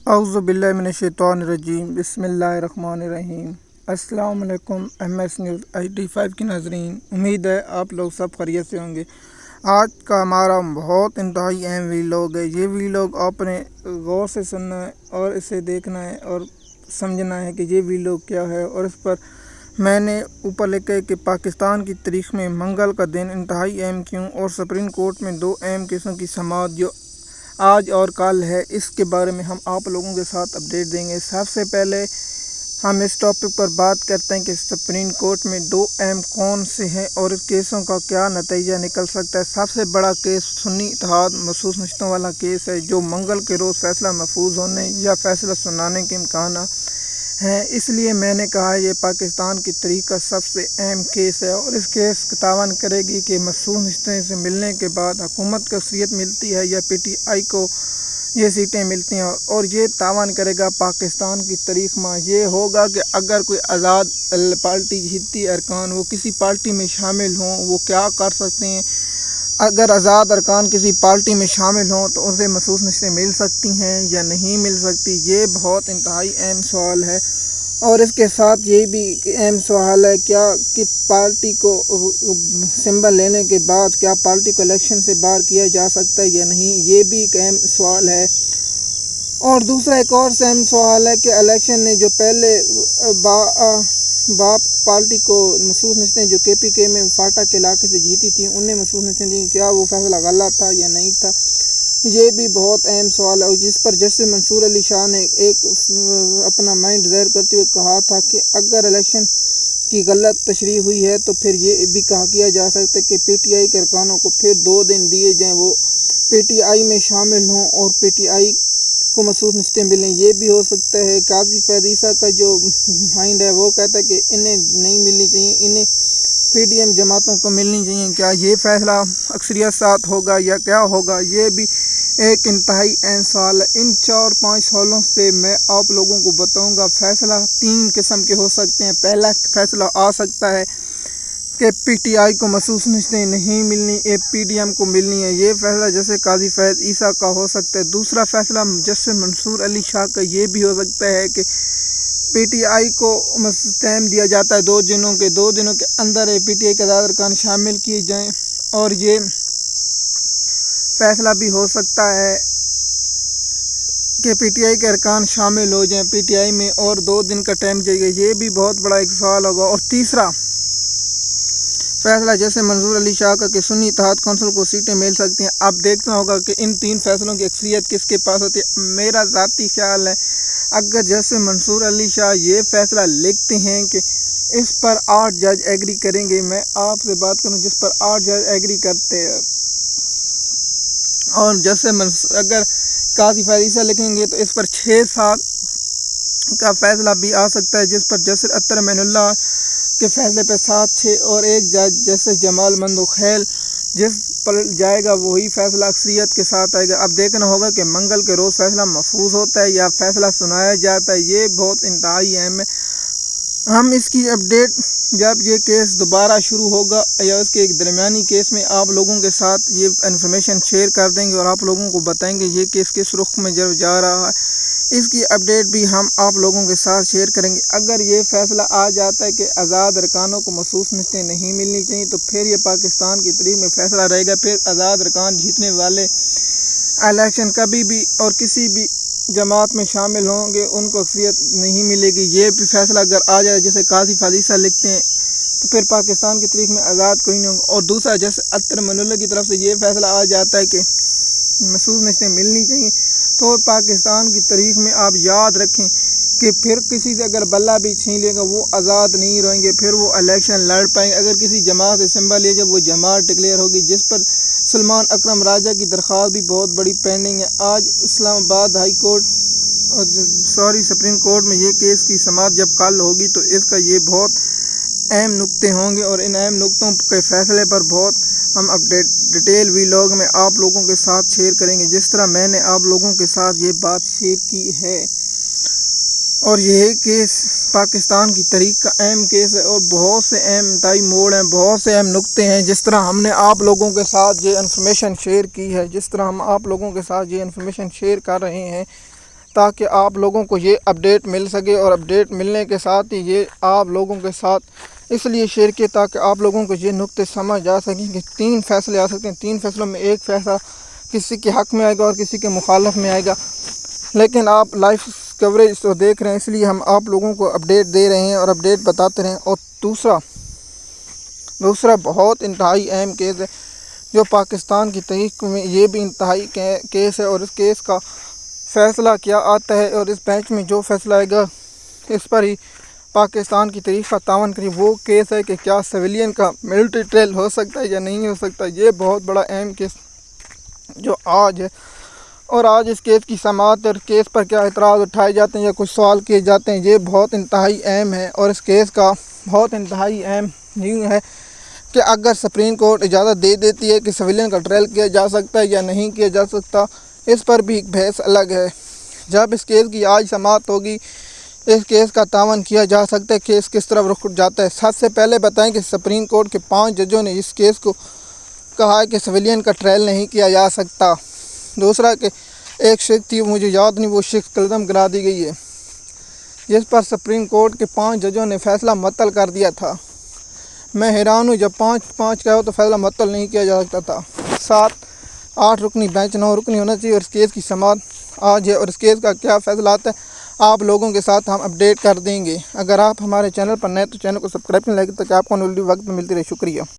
اعوذ باللہ من الشیطان الرجیم، بسم اللہ الرحمن الرحیم۔ السلام علیکم MS نیوز HD5 کے ناظرین، امید ہے آپ لوگ سب خیریت سے ہوں گے۔ آج کا ہمارا بہت انتہائی اہم ویلاگ ہے۔ یہ ویلاگ آپ نے غور سے سننا ہے اور اسے دیکھنا ہے اور سمجھنا ہے کہ یہ ویلاگ کیا ہے، اور اس پر میں نے اوپر لکھا ہے کہ پاکستان کی تاریخ میں منگل کا دن انتہائی اہم کیوں، اور سپریم کورٹ میں 2 اہم کیسوں کی سماعت جو آج اور کل ہے، اس کے بارے میں ہم آپ لوگوں کے ساتھ اپڈیٹ دیں گے۔ سب سے پہلے ہم اس ٹاپک پر بات کرتے ہیں کہ سپریم کورٹ میں 2 اہم کون سے ہیں اور اس کیسوں کا کیا نتیجہ نکل سکتا ہے۔ سب سے بڑا کیس سنی اتحاد محسوس نشستوں والا کیس ہے، جو منگل کے روز فیصلہ محفوظ ہونے یا فیصلہ سنانے کے امکانات ہیں۔ اس لیے میں نے کہا یہ پاکستان کی تاریخ کا سب سے اہم کیس ہے، اور اس کیس تعین کرے گی کہ محسوس نشستیں سے ملنے کے بعد حکومت کو اکثریت ملتی ہے یا PTI کو یہ سیٹیں ملتی ہیں، اور یہ تعین کرے گا پاکستان کی تاریخ میں یہ ہوگا کہ اگر کوئی آزاد پارٹی جیتی ارکان وہ کسی پارٹی میں شامل ہوں، وہ کیا کر سکتے ہیں۔ اگر آزاد ارکان کسی پارٹی میں شامل ہوں تو اسے محسوس نشستیں مل سکتی ہیں یا نہیں مل سکتی۔ یہ بہت انتہائی اہم سوال ہے، اور اس کے ساتھ یہ بھی اہم سوال ہے کیا کہ پارٹی کو سمبل لینے کے بعد کیا پارٹی کو الیکشن سے باہر کیا جا سکتا ہے یا نہیں، یہ بھی ایک اہم سوال ہے۔ اور دوسرا ایک اور اہم سوال ہے کہ الیکشن نے جو پہلے باپ پارٹی کو محسوس نشستیں جو KPK میں فاٹا کے علاقے سے جیتی تھیں انہیں محسوس نشستیں دی، کیا وہ فیصلہ غلط تھا یا نہیں تھا، یہ بھی بہت اہم سوال ہے، اور جس پر جسٹس منصور علی شاہ نے ایک اپنا مائنڈ ظاہر کرتے ہوئے کہا تھا کہ اگر الیکشن کی غلط تشریح ہوئی ہے تو پھر یہ بھی کیا جا سکتا ہے کہ PTI کے ارکانوں کو پھر 2 دن دیے جائیں، وہ PTI میں شامل ہوں اور PTI کو محسوس نشستیں ملیں۔ یہ بھی ہو سکتا ہے۔ قاضی فیض عیسیٰ کا جو مائنڈ ہے وہ کہتا ہے کہ انہیں نہیں ملنی چاہیے، انہیں PDM جماعتوں کو ملنی چاہیے۔ کیا یہ فیصلہ اکثریت ساتھ ہوگا یا کیا ہوگا، یہ بھی ایک انتہائی اہم سوال ہے۔ ان 4-5 سوالوں سے میں آپ لوگوں کو بتاؤں گا۔ فیصلہ 3 قسم کے ہو سکتے ہیں۔ پہلا فیصلہ آ سکتا ہے کہ PTI کو محسوس نشستیں نہیں ملنی، PDM کو ملنی ہے، یہ فیصلہ جیسے قاضی فیض عیسیٰ کا ہو سکتا ہے۔ دوسرا فیصلہ جسٹس منصور علی شاہ کا یہ بھی ہو سکتا ہے کہ PTI کو ٹائم دیا جاتا ہے 2 دنوں کے اندر PTI کے آزاد ارکان شامل کیے جائیں، اور یہ فیصلہ بھی ہو سکتا ہے کہ PTI کے ارکان شامل ہو جائیں PTI میں، اور 2 دن کا ٹائم چاہیے، یہ بھی بہت بڑا ایک سوال ہوگا۔ اور تیسرا فیصلہ جیسے منصور علی شاہ کا کہ سنی اتحاد کونسل کو سیٹیں مل سکتی ہیں۔ اب دیکھنا ہوگا کہ ان 3 فیصلوں کی اکثریت کس کے پاس ہوتی ہے۔ میرا ذاتی خیال ہے اگر جیسے منصور علی شاہ یہ فیصلہ لکھتے ہیں کہ اس پر 8 جج ایگری کریں گے، میں آپ سے بات کروں جس پر 8 جج ایگری کرتے ہیں، اور جیسے اگر قاضی فیض عیسیٰ لکھیں گے تو اس پر 6-7 کا فیصلہ بھی آ سکتا ہے، جس پر جسٹس اطہر امین اللہ کے فیصلے پہ 7-6 اور ایک جج جیسے جمال مندوخیل جس پر جائے گا وہی فیصلہ اکثریت کے ساتھ آئے گا۔ اب دیکھنا ہوگا کہ منگل کے روز فیصلہ محفوظ ہوتا ہے یا فیصلہ سنایا جاتا ہے، یہ بہت انتہائی اہم ہے۔ ہم اس کی اپڈیٹ جب یہ کیس دوبارہ شروع ہوگا یا اس کے ایک درمیانی کیس میں آپ لوگوں کے ساتھ یہ انفارمیشن شیئر کر دیں گے، اور آپ لوگوں کو بتائیں گے یہ کیس کس رخ میں جا رہا ہے، اس کی اپڈیٹ بھی ہم آپ لوگوں کے ساتھ شیئر کریں گے۔ اگر یہ فیصلہ آ جاتا ہے کہ آزاد ارکانوں کو محسوس نشستیں نہیں ملنی چاہیے تو پھر یہ پاکستان کی تاریخ میں فیصلہ رہے گا، پھر آزاد ارکان جیتنے والے الیکشن کبھی بھی اور کسی بھی جماعت میں شامل ہوں گے ان کو اکثریت نہیں ملے گی۔ یہ بھی فیصلہ اگر آ جائے جیسے قاضی فیض عیسیٰ لکھتے ہیں تو پھر پاکستان کی تاریخ میں آزاد کوئی نہیں ہوگا۔ اور دوسرا جیسے اطہر امین اللہ کی طرف سے یہ فیصلہ آ جاتا ہے کہ محسوس نشستیں ملنی چاہیے، تو پاکستان کی تاریخ میں آپ یاد رکھیں کہ پھر کسی سے اگر بلہ بھی چھین لے گا وہ آزاد نہیں رہیں گے، پھر وہ الیکشن لڑ پائیں گے۔ اگر کسی جماعت سے سمبل لے جائے وہ جماعت ڈکلیئر ہوگی، جس پر سلمان اکرم راجہ کی درخواست بھی بہت بڑی پینڈنگ ہے۔ آج اسلام آباد سپریم کورٹ میں یہ کیس کی سماعت جب کل ہوگی تو اس کا یہ بہت اہم نقطے ہوں گے، اور ان اہم نقطوں کے فیصلے پر بہت ہم ڈیٹیل ویلاگ میں آپ لوگوں کے ساتھ شیئر کریں گے، جس طرح میں نے آپ لوگوں کے ساتھ یہ بات شیئر کی ہے۔ اور یہ کیس پاکستان کی تاریخ کا اہم کیس ہے، اور بہت سے اہم انتہائی موڑ ہیں، بہت سے اہم نقطے ہیں، جس طرح ہم نے آپ لوگوں کے ساتھ یہ انفارمیشن شیئر کی ہے، جس طرح ہم آپ لوگوں کے ساتھ یہ انفارمیشن شیئر کر رہے ہیں تاکہ آپ لوگوں کو یہ اپڈیٹ مل سکے، اور اپڈیٹ ملنے کے ساتھ ہی یہ آپ لوگوں کے ساتھ اس لیے شیئر کیے تاکہ آپ لوگوں کو یہ نقطے سمجھ آ سکیں کہ 3 فیصلے آ سکتے ہیں۔ 3 فیصلوں میں ایک فیصلہ کسی کے حق میں آئے گا اور کسی کے مخالف میں آئے گا، لیکن آپ لائف کوریج تو دیکھ رہے ہیں، اس لیے ہم آپ لوگوں کو اپڈیٹ دے رہے ہیں اور اپڈیٹ بتاتے رہیں۔ اور دوسرا بہت انتہائی اہم کیس ہے جو پاکستان کی تاریخ میں یہ بھی انتہائی کیس ہے، اور اس کیس کا فیصلہ کیا آتا ہے اور اس بینچ میں جو فیصلہ آئے گا اس پر ہی پاکستان کی تاریخ کا تعاون کرے۔ وہ کیس ہے کہ کیا سویلین کا ملٹری ٹرائل ہو سکتا ہے یا نہیں ہو سکتا۔ یہ بہت بڑا اہم کیس جو آج ہے، اور آج اس کیس کی سماعت اور کیس پر کیا اعتراض اٹھائے جاتے ہیں یا کچھ سوال کیے جاتے ہیں، یہ بہت انتہائی اہم ہے۔ اور اس کیس کا بہت انتہائی اہم یوں ہے کہ اگر سپریم کورٹ اجازت دے دیتی ہے کہ سویلین کا ٹرائل کیا جا سکتا ہے یا نہیں کیا جا سکتا، اس پر بھی ایک بحث الگ ہے۔ جب اس کیس کی آج سماعت ہوگی، اس کیس کا تعاون کیا جا سکتا ہے، کیس کس طرف رخ جاتا ہے۔ سب سے پہلے بتائیں کہ سپریم کورٹ کے 5 ججوں نے اس کیس کو کہا ہے کہ سویلین کا ٹرائل نہیں کیا جا سکتا۔ دوسرا کہ ایک شخص تھی، مجھے یاد نہیں وہ شخص قلم کرا دی گئی ہے، جس پر سپریم کورٹ کے 5 ججوں نے فیصلہ معطل کر دیا تھا۔ میں حیران ہوں، جب 5 کا ہو تو فیصلہ معطل نہیں کیا جا سکتا تھا۔ 7-8 رکنی بینچ 9 رکنی ہونا چاہیے، اور اس کیس کی سماعت آج ہے، اور اس کیس کا کیا فیصلہ آتا ہے آپ لوگوں کے ساتھ ہم اپڈیٹ کر دیں گے۔ اگر آپ ہمارے چینل پر نئے تو چینل کو سبسکرائب کریں، تاکہ آپ کو وقت ملتی رہے۔ شکریہ۔